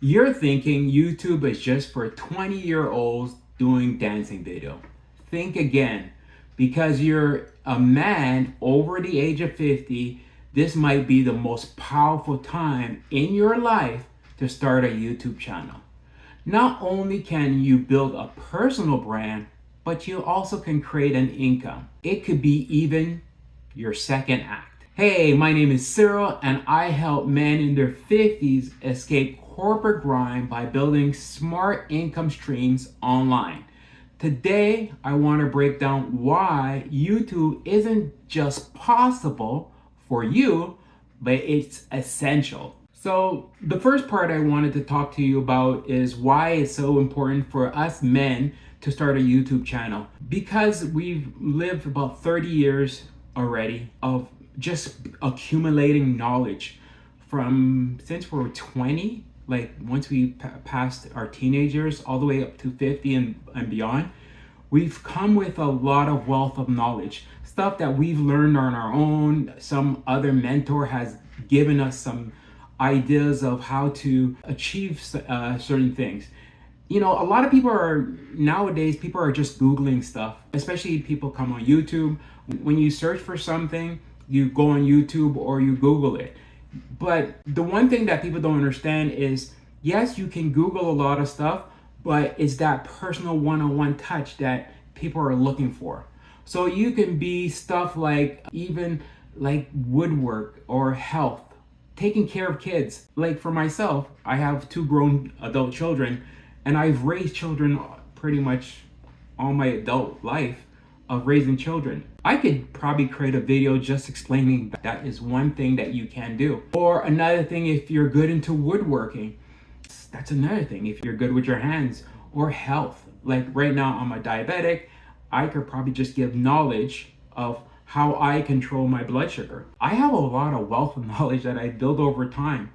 You're thinking YouTube is just for 20-year-olds doing dancing video. Think again. Because you're a man over the age of 50, this might be the most powerful time in your life to start a YouTube channel. Not only can you build a personal brand, but you also can create an income. It could be even your second act. Hey, my name is Cyril, and I help men in their 50s escape corporate grind by building smart income streams online. Today, I want to break down why YouTube isn't just possible for you, but it's essential. So, the first part I wanted to talk to you about is why it's so important for us men to start a YouTube channel. Because we've lived about 30 years already of just accumulating knowledge from since we're 20, like once we passed our teenagers all the way up to 50 and beyond. We've come with a lot of wealth of knowledge, stuff that we've learned on our own. Some other mentor has given us some ideas of how to achieve certain things. You know, a lot of people are nowadays, people are just Googling stuff, especially people come on YouTube. When you search for something, you go on YouTube or you Google it. But the one thing that people don't understand is, yes, you can Google a lot of stuff, but it's that personal one-on-one touch that people are looking for. So you can be stuff like even like woodwork or health, taking care of kids. Like for myself, I have 2 grown adult children, and I've raised children pretty much all my adult life of raising children. I could probably create a video just explaining that is one thing that you can do. Or another thing, if you're good into woodworking, that's another thing. If you're good with your hands or health, like right now I'm a diabetic, I could probably just give knowledge of how I control my blood sugar. I have a lot of wealth of knowledge that I build over time.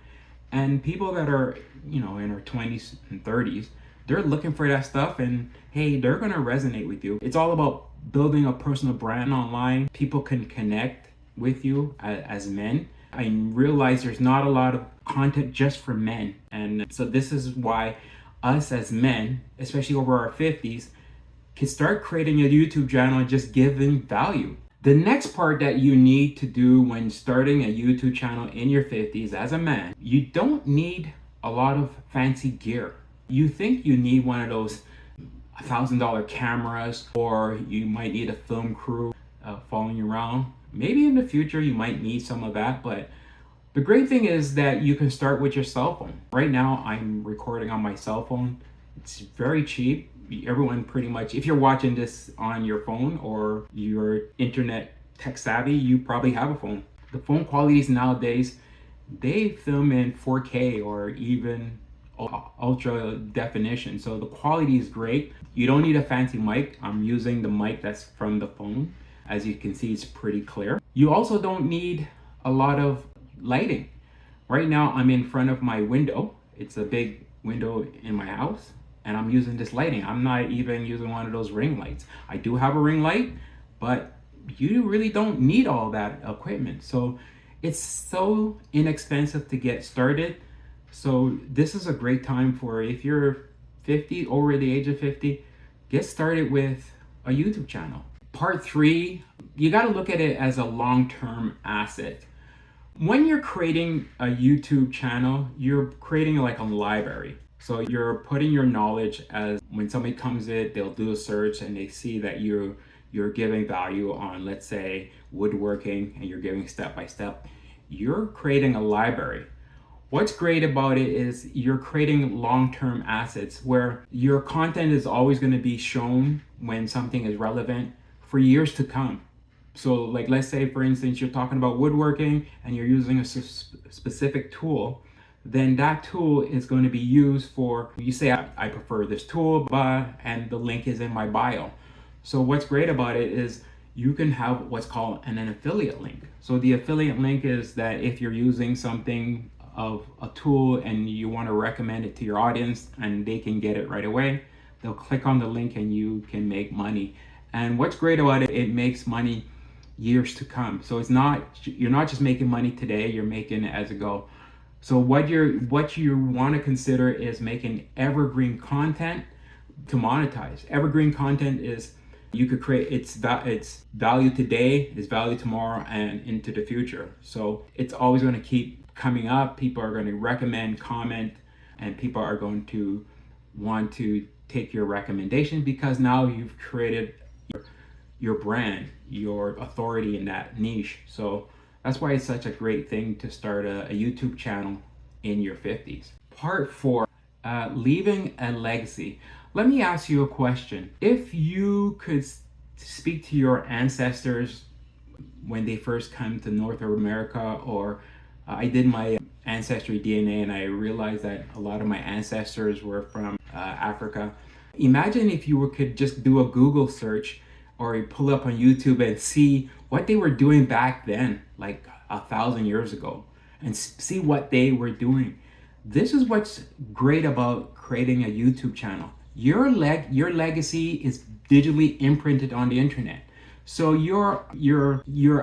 And people that are, you know, in their 20s and 30s, they're looking for that stuff, and hey, they're gonna resonate with you. It's all about building a personal brand online. People can connect with you as men. I realize there's not a lot of content just for men. And so this is why us as men, especially over our 50s, can start creating a YouTube channel and just giving value. The next part that you need to do when starting a YouTube channel in your 50s as a man, you don't need a lot of fancy gear. You think you need one of those $1,000 cameras, or you might need a film crew following you around. Maybe in the future you might need some of that, but the great thing is that you can start with your cell phone. Right now I'm recording on my cell phone. It's very cheap. Everyone pretty much, if you're watching this on your phone or you're internet tech savvy, you probably have a phone. The phone qualities nowadays, they film in 4K or even ultra definition. So the quality is great. You don't need a fancy mic. I'm using the mic that's from the phone. As you can see, it's pretty clear. You also don't need a lot of lighting. Right now I'm in front of my window. It's a big window in my house, and I'm using this lighting. I'm not even using one of those ring lights. I do have a ring light, but you really don't need all that equipment. So it's so inexpensive to get started. So this is a great time for, if you're 50, over the age of 50, get started with a YouTube channel. Part 3, you got to look at it as a long-term asset. When you're creating a YouTube channel, you're creating like a library. So you're putting your knowledge, as when somebody comes in, they'll do a search and they see that you're giving value on, let's say, woodworking, and you're giving step by step. You're creating a library. What's great about it is you're creating long-term assets where your content is always going to be shown when something is relevant for years to come. So like, let's say for instance, you're talking about woodworking and you're using a specific tool, then that tool is going to be used for, you say, I prefer this tool, and the link is in my bio. So what's great about it is you can have what's called an affiliate link. So the affiliate link is that if you're using something of a tool and you want to recommend it to your audience and they can get it right away, they'll click on the link and you can make money. And what's great about it, it makes money years to come. So it's not, you're not just making money today, you're making it as it go. So what you want to consider is making evergreen content to monetize. Evergreen content is you could create it's value today, is value tomorrow, and into the future. So it's always going to keep coming up. People are going to recommend, comment, and people are going to want to take your recommendation because now you've created your brand, your authority in that niche. So that's why it's such a great thing to start a YouTube channel in your 50s. Part 4, leaving a legacy. Let me ask you a question. If you could speak to your ancestors when they first come to North America, or I did my ancestry DNA and I realized that a lot of my ancestors were from Africa. Imagine if you could just do a Google search or you pull up on YouTube and see what they were doing back then, like 1,000 years ago, and see what they were doing. This is what's great about creating a YouTube channel. Your legacy is digitally imprinted on the internet. So your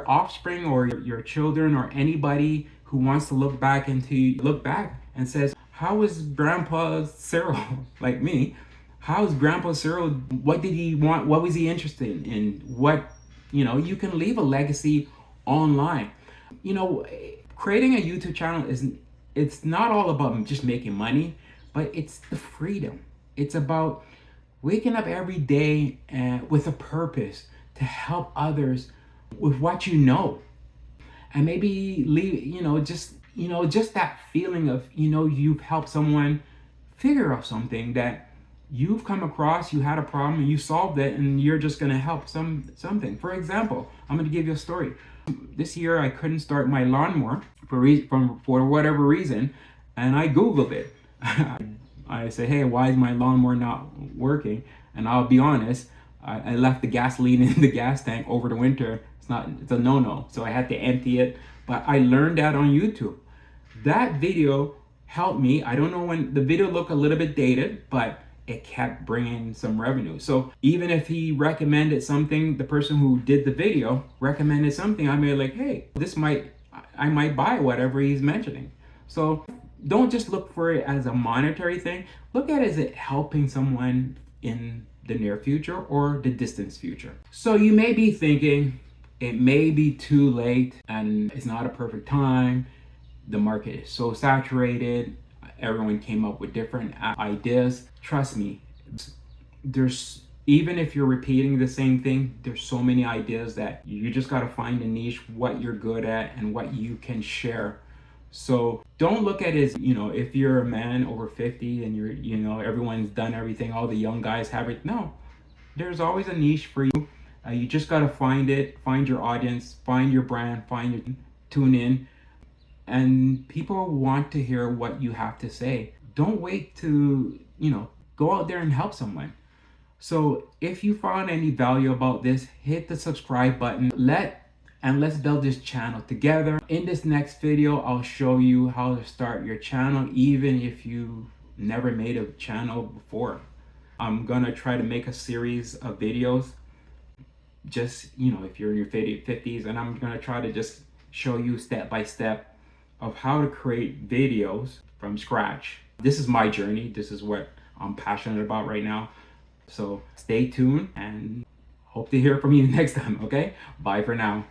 offspring or your children or anybody who wants to look back and says, how was Grandpa Cyril, like me, how's Grandpa Cyril, what did he want, what was he interested in, what, you can leave a legacy online. Creating a YouTube channel it's not all about just making money, but it's the freedom. It's about waking up every day with a purpose to help others with what you know. And maybe leave, just that feeling of, you've helped someone figure out something that you've come across, you had a problem and you solved it, and you're just going to help something. For example, I'm going to give you a story. This year I couldn't start my lawnmower for whatever reason, and I Googled it. I said, hey, why is my lawnmower not working? And I'll be honest, I left the gasoline in the gas tank over the winter. It's a no-no. So I had to empty it. But I learned that on YouTube. That video helped me. I don't know, when the video looked a little bit dated, but it kept bringing some revenue. So even if he recommended something, the person who did the video recommended something, I may like, hey, I might buy whatever he's mentioning. So don't just look for it as a monetary thing. Look at it as it helping someone in the near future or the distant future. So you may be thinking, it may be too late and it's not a perfect time. The market is so saturated. Everyone came up with different ideas. Trust me, even if you're repeating the same thing, there's so many ideas that you just got to find a niche, what you're good at and what you can share. So don't look at it as, if you're a man over 50 and everyone's done everything, all the young guys have it. No, there's always a niche for you. You just got to find your audience, find your brand, tune in. And people want to hear what you have to say. Don't wait to, go out there and help someone. So if you found any value about this, hit the subscribe button. Let's build this channel together. In this next video, I'll show you how to start your channel, even if you never made a channel before. I'm gonna try to make a series of videos, just, if you're in your 50s, and I'm gonna try to just show you step by step of how to create videos from scratch. This is my journey. This is what I'm passionate about right now. So stay tuned and hope to hear from you next time, okay? Bye for now.